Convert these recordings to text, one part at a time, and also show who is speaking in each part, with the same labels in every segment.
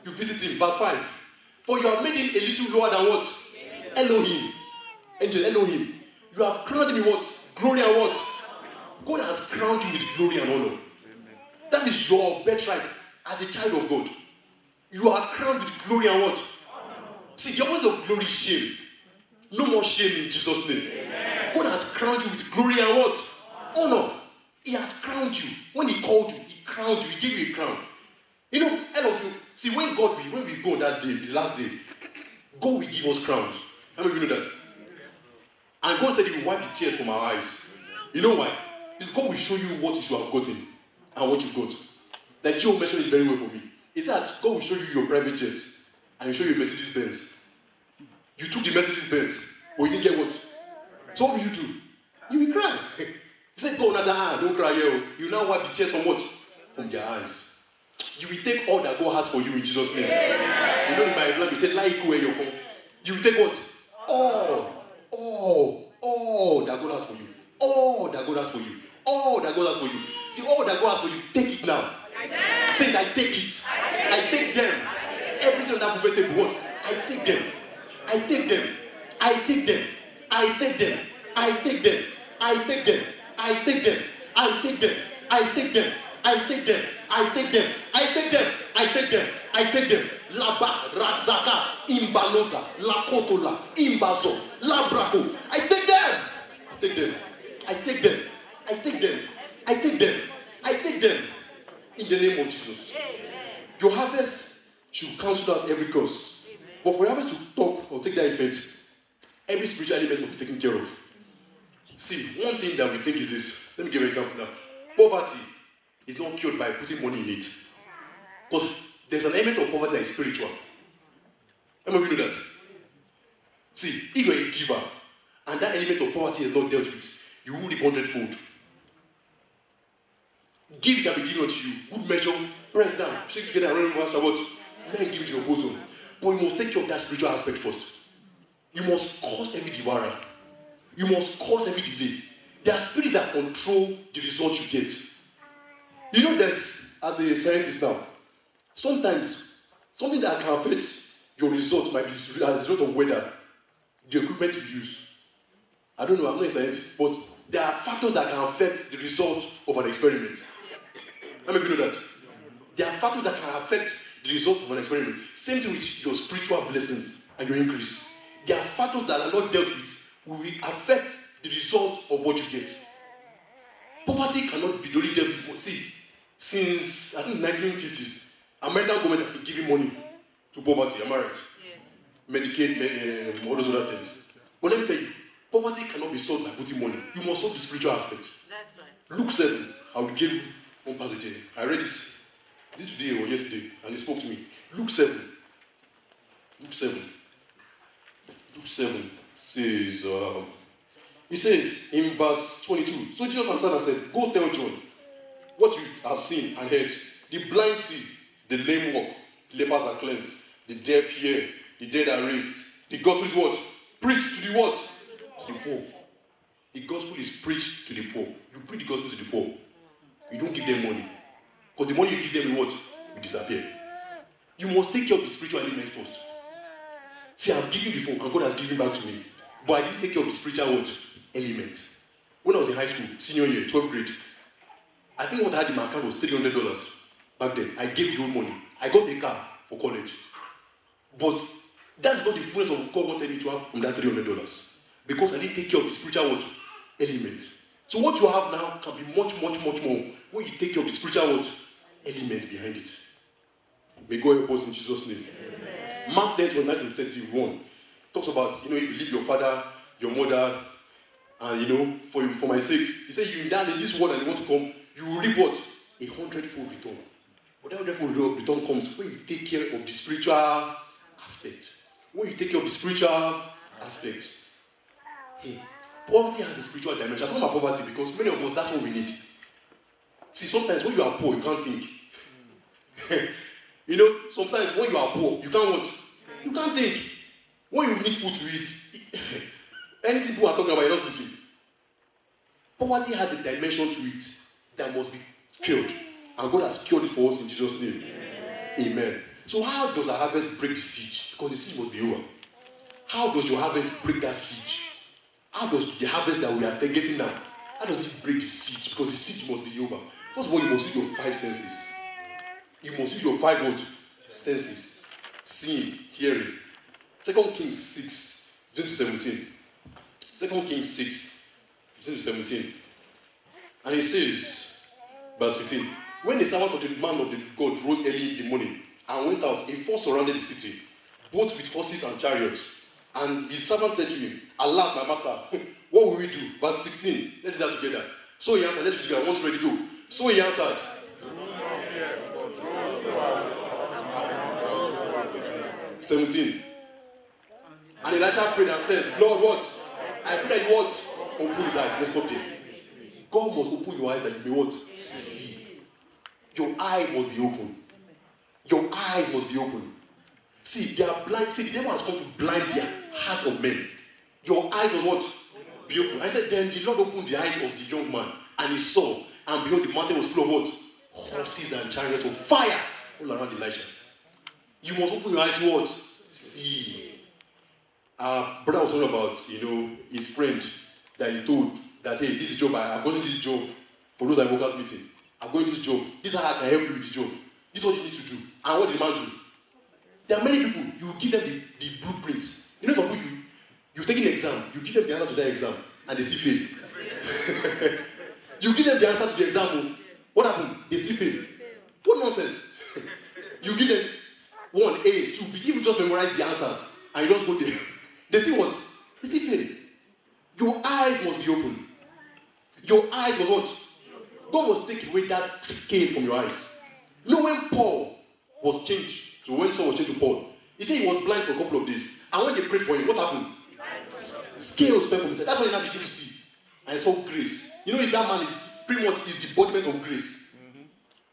Speaker 1: You visit him. Verse 5. For you have made him a little lower than what? Elohim. Angel, Elohim. You have crowned him with what? Glory and what? God has crowned you with glory and honor. That is your birthright as a child of God. You are crowned with glory and what? See, the opposite of glory is shame. No more shame in Jesus' name. Amen. God has crowned you with glory and what? Honor. He has crowned you. When he called you, he crowned you. He gave you a crown. You know, all of you, see, when we go on that day, the last day, God will give us crowns. How many of you know that? And God said he will wipe the tears from our eyes. You know why? Because God will show you what you should have gotten and what you got. Like Joe mentioned it very well for me. He said that God will show you your private jet and he'll show you a Mercedes Benz. You took the Mercedes Benz, but you didn't get what? So what will you do? You will cry. He said, go on as don't cry here. You now wipe the tears from what? From their eyes. You will take all that God has for you in Jesus' name. Yeah. You know in my blood, he said, you will take what? All that God has for you. All that God has for you. All that God has for you. See, all that God has for you, take it now. Say, I take it. I take them. Everything that prophetic word, I take them. I take them. I take them. I take them. I take them. I take them. I take them. I take them. I take them. I take them. I take them. I take them. I take them. I take them. Laba, Razaka, Imbaloza, Lakotola, Imbazo, Labrako. I take them. I take them. I take them. I take them. I take them. I take them. In the name of Jesus. Your harvest should cancel out every curse. But for your harvest to talk or take that effect, every spiritual element will be taken care of. See, one thing that we think is this. Let me give an example now. Poverty is not cured by putting money in it. Because there's an element of poverty that is spiritual. How many of you know that? See, if you're a giver and that element of poverty is not dealt with, you will reap 100-fold. Give shall be given unto you. Good measure, press down, shake together, and run over shall what? Men give it to your bosom. But you must take care of that spiritual aspect first. You must cause every devourer. You must cause every delay. There are spirits that control the results you get. You know, there's, as a scientist now, sometimes something that can affect your result might be as a result of weather, the equipment you use. I don't know, I'm not a scientist, but there are factors that can affect the result of an experiment. How many of you know that? There are factors that can affect the result of an experiment. Same thing with your spiritual blessings and your increase. There are factors that are not dealt with will affect the result of what you get. Poverty cannot be only dealt with. See, since I think 1950s, American government has been giving money to poverty. Am I right? Yeah. Medicaid, all those other things. But let me tell you, poverty cannot be solved by putting money. You must solve the spiritual aspect. That's right. Luke 7, I will give you one passage here. I read it. This today or yesterday, and it spoke to me. Luke 7 says, he says in verse 22, so Jesus answered and said, go tell John what you have seen and heard. The blind see, the lame walk, the lepers are cleansed, the deaf hear, the dead are raised. The gospel is what? Preach to the what? To the poor. The gospel is preached to the poor. You preach the gospel to the poor. You don't give them money. Because the money you give them, what? Will disappear. You must take care of the spiritual element first. See, I've given before, and God has given back to me. But I didn't take care of the spiritual what? Element. When I was in high school, senior year, 12th grade, I think what I had in my account was $300 back then. I gave the whole money. I got a car for college. But that's not the fullness of God wanted me to have from that $300. Because I didn't take care of the spiritual what? Element. So what you have now can be much, much, much more when you take care of the spiritual what? Element behind it. May God help us in Jesus' name. Amen. Mark 10:29-31 talks about, if you leave your father, your mother, and for my sakes, he said, you die in this world and you want to come, you will reap what? 100-fold return. But that 100-fold return comes when you take care of the spiritual aspect. When you take care of the spiritual aspect. Poverty has a spiritual dimension. I talk about poverty because many of us, that's what we need. See, sometimes when you are poor, you can't think. Sometimes when you are poor, you can't what? You can't think. When you need food to eat, anything people are talking about, you're not thinking. Poverty has a dimension to it that must be cured. And God has cured it for us in Jesus' name. Amen. So how does a harvest break the siege? Because the siege must be over. How does your harvest break that siege? How does the harvest that we are getting now, how does it break the siege? Because the siege must be over. First of all, you must use your 5 senses. You must use your 5 what? Senses. Seeing, hearing. 2 Kings 6, 15 to 17. 2 Kings 6, 15 to 17. And it says, verse 15, when the servant of the man of the God rose early in the morning and went out, a force surrounded the city, both with horses and chariots. And his servant said to him, alas, my master, what will we do? Verse 16, let's do that together. So he answered, let's do it together, I want to ready to go. So he answered, 17. And Elisha prayed and said, Lord, what? I pray that you what? Open his eyes. Let's stop there. God must open your eyes that you may what? See. Your eye must be open. Your eyes must be open. See, they are blind. See, the devil has come to blind the heart of men. Your eyes must what? Be open. I said, then the Lord opened the eyes of the young man, and he saw, and behold, the mountain was full of what? Horses and chariots of fire all around Elisha. You must open your eyes to what? See. Our brother was talking about, his friend that he told that, hey, this is job, I've gotten this job for those at workers meeting. I've gotten this job. This is how I can help you with the job. This is what you need to do. And what did the man do? There are many people, you give them the blueprints. You know, some people, you take an exam, you give them the answer to that exam, and they still fail. You give them the answer to the exam, what happened? They still fail. What nonsense? You give them 1, A, 2, B, if you just memorize the answers, and you just go there, they still what? They still fail. Your eyes must be open. Your eyes must what? God must take away that scale from your eyes. You know when Paul was changed, so when Saul was changed to Paul, he said he was blind for a couple of days. And when they prayed for him, what happened? Scales fell from his head. That's why he now began to see. And he saw grace. You know, that man is pretty much is the embodiment of grace.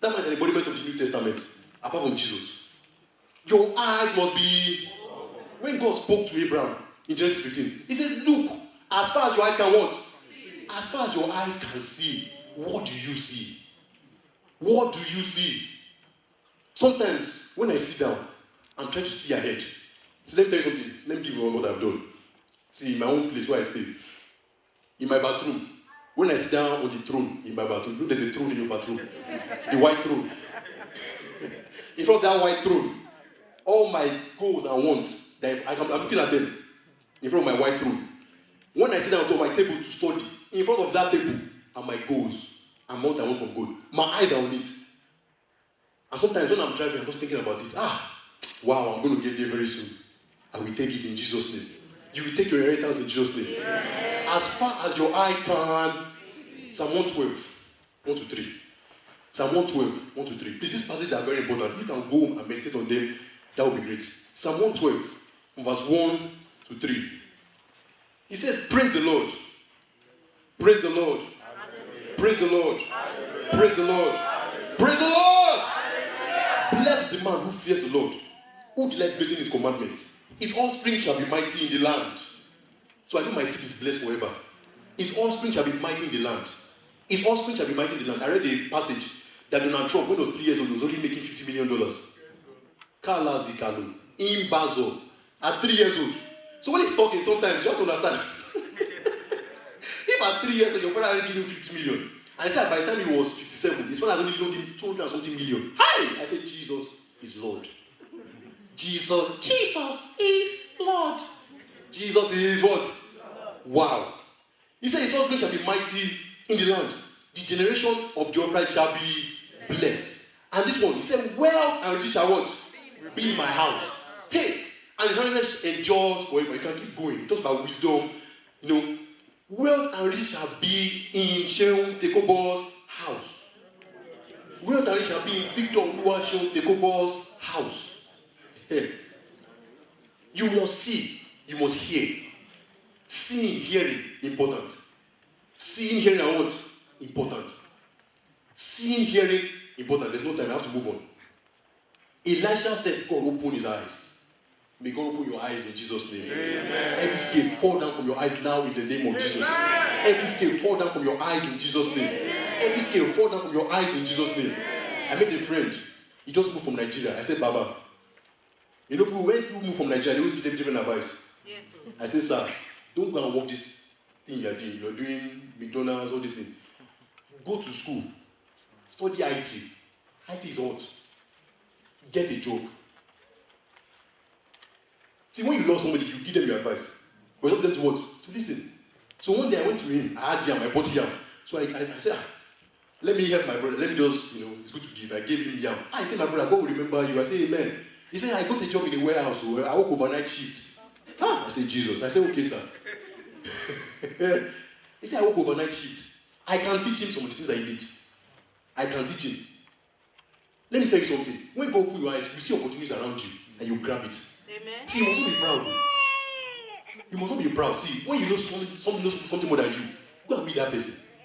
Speaker 1: That man is an embodiment of the New Testament, apart from Jesus. Your eyes must be. When God spoke to Abraham in Genesis 15, he says, look, as far as your eyes can what? As far as your eyes can see, what do you see? What do you see? Sometimes, when I sit down, I'm trying to see ahead. So let me tell you something. Let me give you what I've done. See, in my own place where I stay, in my bathroom, when I sit down on the throne in my bathroom, look, there's a throne in your bathroom. The white throne. In front of that white throne, all my goals and wants, that I'm looking at them in front of my white throne. When I sit down on my table to study, in front of that table are my goals and what I want from God. My eyes are on it. And sometimes when I'm driving, I'm just thinking about it. Wow, I'm going to get there very soon. I will take it in Jesus' name. You will take your inheritance in Jesus' name. Yeah. As far as your eyes can. Psalm 112, 1 to 3. Psalm 112, 1 to 3. Please, these passages are very important. If you can go and meditate on them, that would be great. Psalm 112, from verse 1 to 3. He says, praise the Lord. Praise the Lord. Praise the Lord. Praise the Lord. Praise the Lord. Bless the man who fears the Lord, who delights greatly in his commandments. His offspring shall be mighty in the land. So I know my seed is blessed forever. His offspring shall be mighty in the land. His offspring shall be mighty in the land. I read a passage that Donald Trump, when he was 3 years old, was only making $50 million. Kala Zikalu, in Basel, at 3 years old. So when he's talking, sometimes you have to understand. If at 3 years old, your father already gave him 50 million. And I said by the time he was 57, his father only loaned him 200 and something million. Hi! I said, Jesus is Lord. Jesus is Lord. Jesus is what? Wow. He said his husband shall be mighty in the land. The generation of the upright shall be blessed. And this one, he said, wealth and riches shall what? Be in my house. Hey, and his holiness endures forever. You can keep going. He talks about wisdom. Wealth and riches shall be in Sheon Tekobo's house. Wealth and riches shall be in Victor Oluwa Sheon Tekobo's house. Hey. You must see. You must hear. Seeing, hearing, important. Seeing, hearing, and what? Important. Seeing, hearing, important. There's no time. I have to move on. Elisha said, God, open his eyes. May God open your eyes in Jesus' name. Amen. Every scale fall down from your eyes now in the name of Jesus. Amen. Every scale fall down from your eyes in Jesus' name. Amen. Every scale fall down from your eyes in Jesus' name. Amen. I met a friend. He just moved from Nigeria. I said, Baba, You know, when people move from Nigeria, they always give them different advice.
Speaker 2: Yes.
Speaker 1: I say, sir, don't go and work this thing you're doing. You're doing McDonald's, all this thing. Go to school. Study IT. IT is hot. Get a job. See, when you love somebody, you give them your advice. But you want them to what? To listen. So one day I went to him, I had yam, I bought yam. So I said, let me help my brother. Let me just, it's good to give. I gave him yam. I said, my brother, God will remember you. I said, amen. He said, I got a job in a warehouse. So I work overnight shift. I said, Jesus. I said, okay, sir. He said, I work overnight shift. I can teach him some of the things I need. I can teach him. Let me tell you something. When you open your eyes, you see opportunities around you and you grab it.
Speaker 2: Amen.
Speaker 1: See, you must not be proud. You must not be proud. See, when you know somebody knows something more than you, go and meet that person.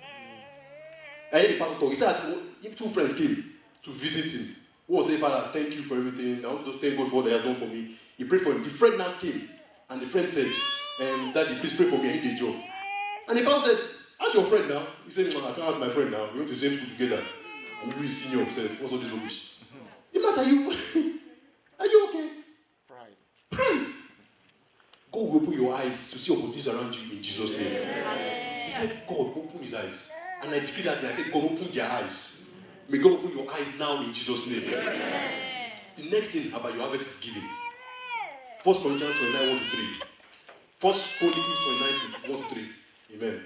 Speaker 1: I heard the pastor talk. He said that two friends came to visit him. One said, Father, thank you for everything. I want to just thank God for what he has done for me. He prayed for him. The friend now came, and the friend said, Daddy, please pray for me. I need a job. And the pastor said, ask your friend now. He said, I can't ask my friend now. We went to the same school together. I'm really senior himself. What's all this rubbish? The man said, are you okay? Pride. God will open your eyes to see opportunities around you in Jesus' name. He said, God, open his eyes. And I decree that day. I said, God, open their eyes. May God open your eyes now in Jesus' name. The next thing about your harvest is giving. 1 Corinthians 29, 1 to 3. 1 Chronicles 29, 1 to 3. Amen.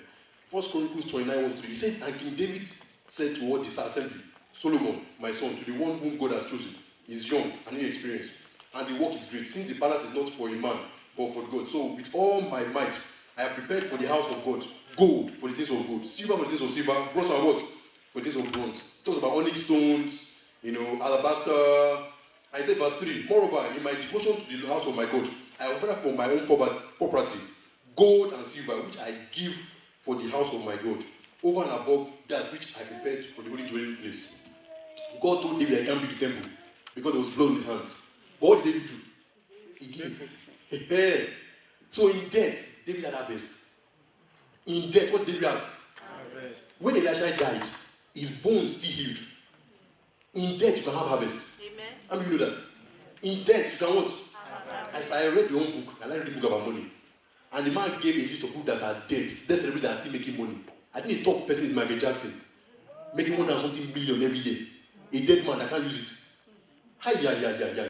Speaker 1: 1 Chronicles 29, 1 to 3. He said, and King David said to all this assembly, Solomon, my son, to the one whom God has chosen, is young and inexperienced, and the work is great, since the palace is not for a man, but for God. So with all my might, I have prepared for the house of God gold for the things of gold, silver for the things of silver, bronze and what? For the things of bronze. It talks about onyx stones, alabaster. I said verse 3, moreover, in my devotion to the house of my God, I offer for my own property, gold and silver, which I give for the house of my God, over and above that which I prepared for the holy dwelling place. God told David, I can't build the temple, because there was blood in his hands. But what did David do? He gave. So in death, David had harvest. In death, what did David have? Harvest. When Elisha died, his bones still healed. In death, you can have harvest.
Speaker 2: Amen.
Speaker 1: How many of you know that? In death, you can what? I read the own book, and I read the book about money. And the man gave a list of people that are dead. There's celebrities that are still making money. I think the top person is Michael Jackson. Making more than something million every year. A dead man, I can't use it. Hi.